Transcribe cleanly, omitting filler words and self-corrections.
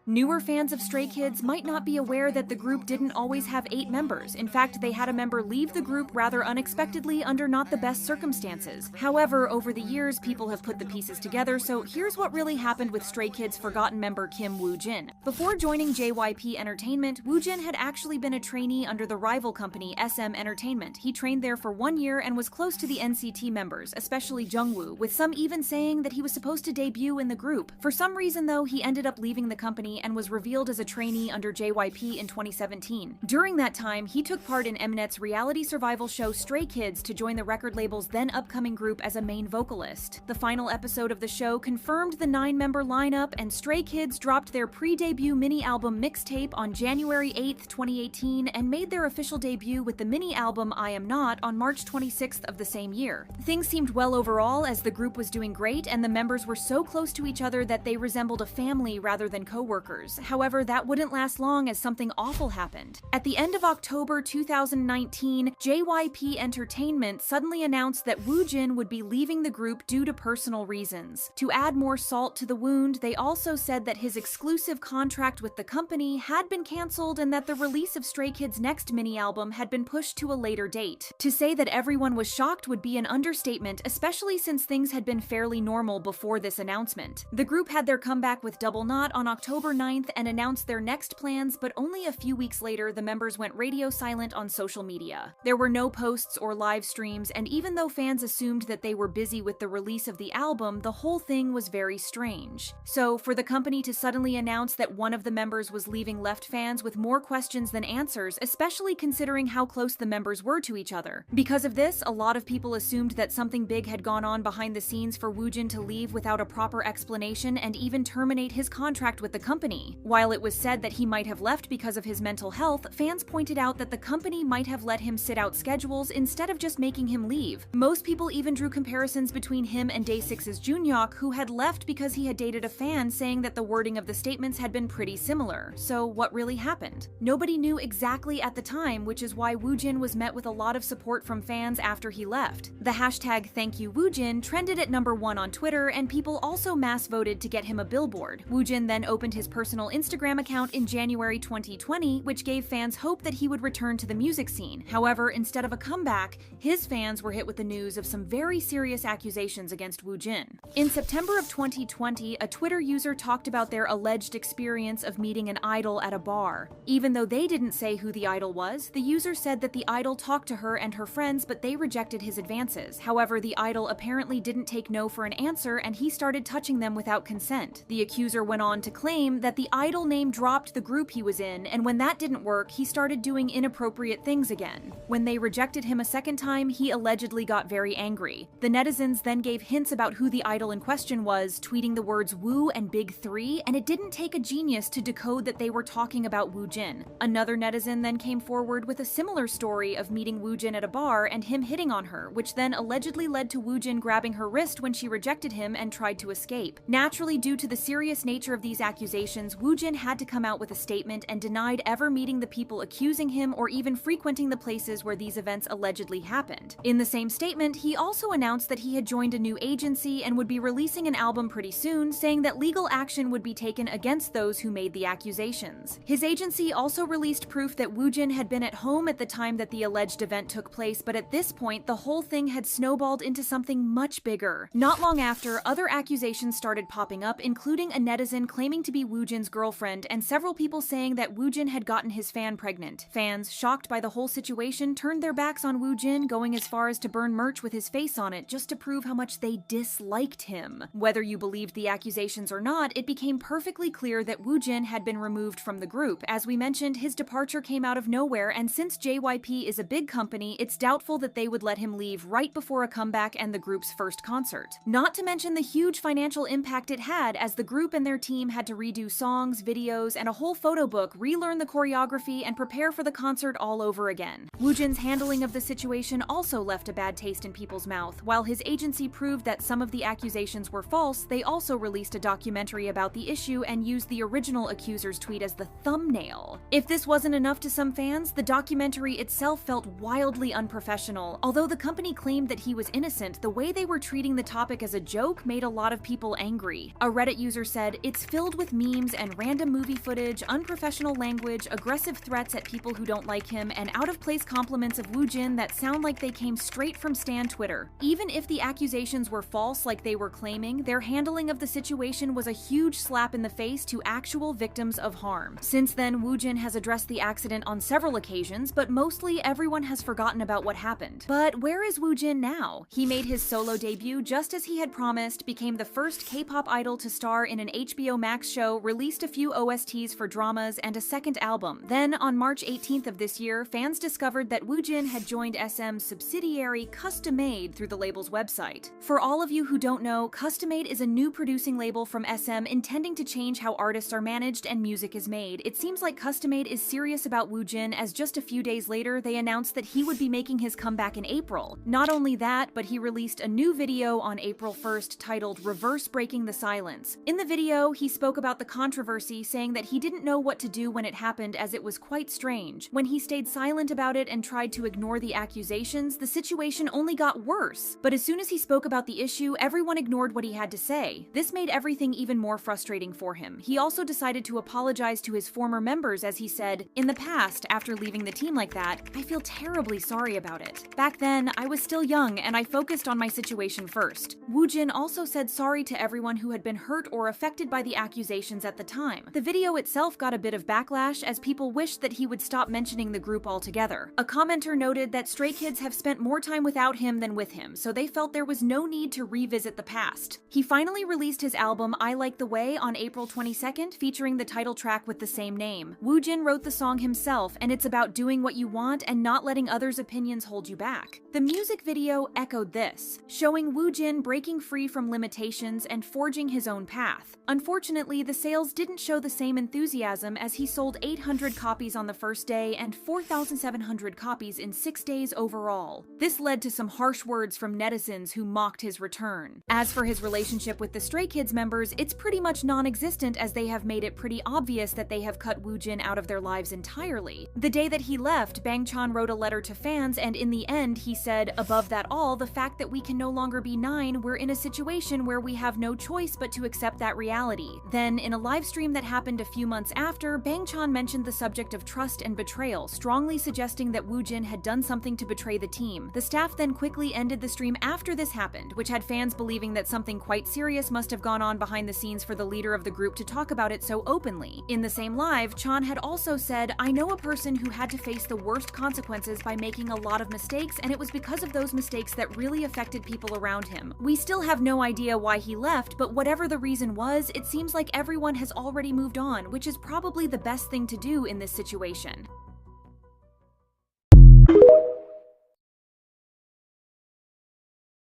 Newer fans of Stray Kids might not be aware that the group didn't always have 8 members. In fact, they had a member leave the group rather unexpectedly under not the best circumstances. However, over the years, people have put the pieces together, so here's what really happened with Stray Kids' forgotten member Kim Woojin. Before joining JYP Entertainment, Woojin had actually been a trainee under the rival company SM Entertainment. He trained there for 1 year and was close to the NCT members, especially Jungwoo, with some even saying that he was supposed to debut in the group. For some reason though, he ended up leaving the company and was revealed as a trainee under JYP in 2017. During that time, he took part in Mnet's reality survival show Stray Kids to join the record label's then upcoming group as a main vocalist. The final episode of the show confirmed the 9-member lineup, and Stray Kids dropped their pre-debut mini-album mixtape on January 8th, 2018, and made their official debut with the mini-album I Am Not on March 26th of the same year. Things seemed well overall, as the group was doing great and the members were so close to each other that they resembled a family rather than co-workers. However, that wouldn't last long as something awful happened. At the end of October 2019, JYP Entertainment suddenly announced that Woojin would be leaving the group due to personal reasons. To add more salt to the wound, they also said that his exclusive contract with the company had been cancelled and that the release of Stray Kids' next mini-album had been pushed to a later date. To say that everyone was shocked would be an understatement, especially since things had been fairly normal before this announcement. The group had their comeback with Double Knot on October 9th and announced their next plans, but only a few weeks later, the members went radio silent on social media. There were no posts or live streams, and even though fans assumed that they were busy with the release of the album, the whole thing was very strange. So, for the company to suddenly announce that one of the members was leaving left fans with more questions than answers, especially considering how close the members were to each other. Because of this, a lot of people assumed that something big had gone on behind the scenes for Woojin to leave without a proper explanation and even terminate his contract with the company. While it was said that he might have left because of his mental health, fans pointed out that the company might have let him sit out schedules instead of just making him leave. Most people even drew comparisons between him and Day6's Junhyuk, who had left because he had dated a fan, saying that the wording of the statements had been pretty similar. So what really happened? Nobody knew exactly at the time, which is why Woojin was met with a lot of support from fans after he left. The hashtag #ThankYouWoojin trended at #1 on Twitter, and people also mass voted to get him a billboard. Woojin then opened his personal Instagram account in January 2020, which gave fans hope that he would return to the music scene. However, instead of a comeback, his fans were hit with the news of some very serious accusations against Woojin. In September of 2020, a Twitter user talked about their alleged experience of meeting an idol at a bar. Even though they didn't say who the idol was, the user said that the idol talked to her and her friends, but they rejected his advances. However, the idol apparently didn't take no for an answer, and he started touching them without consent. The accuser went on to claim that the idol name dropped the group he was in, and when that didn't work, he started doing inappropriate things again. When they rejected him a second time, he allegedly got very angry. The netizens then gave hints about who the idol in question was, tweeting the words Woo and Big 3, and it didn't take a genius to decode that they were talking about Woojin. Another netizen then came forward with a similar story of meeting Woojin at a bar and him hitting on her, which then allegedly led to Woojin grabbing her wrist when she rejected him and tried to escape. Naturally, due to the serious nature of these accusations, Woojin had to come out with a statement and denied ever meeting the people accusing him or even frequenting the places where these events allegedly happened. In the same statement, he also announced that he had joined a new agency and would be releasing an album pretty soon, saying that legal action would be taken against those who made the accusations. His agency also released proof that Woojin had been at home at the time that the alleged event took place, but at this point, the whole thing had snowballed into something much bigger. Not long after, other accusations started popping up, including a netizen claiming to be Woojin's girlfriend and several people saying that Woojin had gotten his fan pregnant. Fans, shocked by the whole situation, turned their backs on Woojin, going as far as to burn merch with his face on it just to prove how much they disliked him. Whether you believed the accusations or not, it became perfectly clear that Woojin had been removed from the group. As we mentioned, his departure came out of nowhere, and since JYP is a big company, it's doubtful that they would let him leave right before a comeback and the group's first concert. Not to mention the huge financial impact it had, as the group and their team had to redo songs, videos, and a whole photo book, relearn the choreography, and prepare for the concert all over again. Woojin's handling of the situation also left a bad taste in people's mouth. While his agency proved that some of the accusations were false, they also released a documentary about the issue and used the original accuser's tweet as the thumbnail. If this wasn't enough to some fans, the documentary itself felt wildly unprofessional. Although the company claimed that he was innocent, the way they were treating the topic as a joke made a lot of people angry. A Reddit user said, "It's filled with memes memes and random movie footage, unprofessional language, aggressive threats at people who don't like him, and out-of-place compliments of woojin that sound like they came straight from Stan Twitter. Even if the accusations were false like they were claiming, their handling of the situation was a huge slap in the face to actual victims of harm. Since then, woojin has addressed the accident on several occasions, but mostly everyone has forgotten about what happened. But where is woojin now? He made his solo debut just as he had promised, became the first K-pop idol to star in an HBO Max show, released a few OSTs for dramas, and a second album. Then, on March 18th of this year, fans discovered that woojin had joined SM's subsidiary Custom Made through the label's website. For all of you who don't know, Custom Made is a new producing label from SM intending to change how artists are managed and music is made. It seems like Custom Made is serious about woojin, as just a few days later they announced that he would be making his comeback in April. Not only that, but he released a new video on April 1st titled Reverse Breaking the Silence. In the video, he spoke about the controversy, saying that he didn't know what to do when it happened as it was quite strange. When he stayed silent about it and tried to ignore the accusations, the situation only got worse. But as soon as he spoke about the issue, everyone ignored what he had to say. This made everything even more frustrating for him. He also decided to apologize to his former members as he said, "In the past, after leaving the team like that, I feel terribly sorry about it. Back then, I was still young and I focused on my situation first." Woojin also said sorry to everyone who had been hurt or affected by the accusations at the time. The video itself got a bit of backlash as people wished that he would stop mentioning the group altogether. A commenter noted that Stray Kids have spent more time without him than with him, so they felt there was no need to revisit the past. He finally released his album I Like the Way on April 22nd, featuring the title track with the same name. Woojin wrote the song himself, and it's about doing what you want and not letting others' opinions hold you back. The music video echoed this, showing Woojin breaking free from limitations and forging his own path. Unfortunately, the sales didn't show the same enthusiasm, as he sold 800 copies on the first day and 4,700 copies in 6 days overall. This led to some harsh words from netizens who mocked his return. As for his relationship with the Stray Kids members, it's pretty much non-existent, as they have made it pretty obvious that they have cut woojin out of their lives entirely. The day that he left, Bangchan wrote a letter to fans, and in the end he said, "Above that all, the fact that we can no longer be 9, we're in a situation where we have no choice but to accept that reality." Then, in a live stream that happened a few months after, Bangchan mentioned the subject of trust and betrayal, strongly suggesting that woojin had done something to betray the team. The staff then quickly ended the stream after this happened, which had fans believing that something quite serious must have gone on behind the scenes for the leader of the group to talk about it so openly. In the same live, Chan had also said, "I know a person who had to face the worst consequences by making a lot of mistakes, and it was because of those mistakes that really affected people around him. We still have no idea why he left, but whatever the reason was, it seems like everyone has already moved on, which is probably the best thing to do in this situation."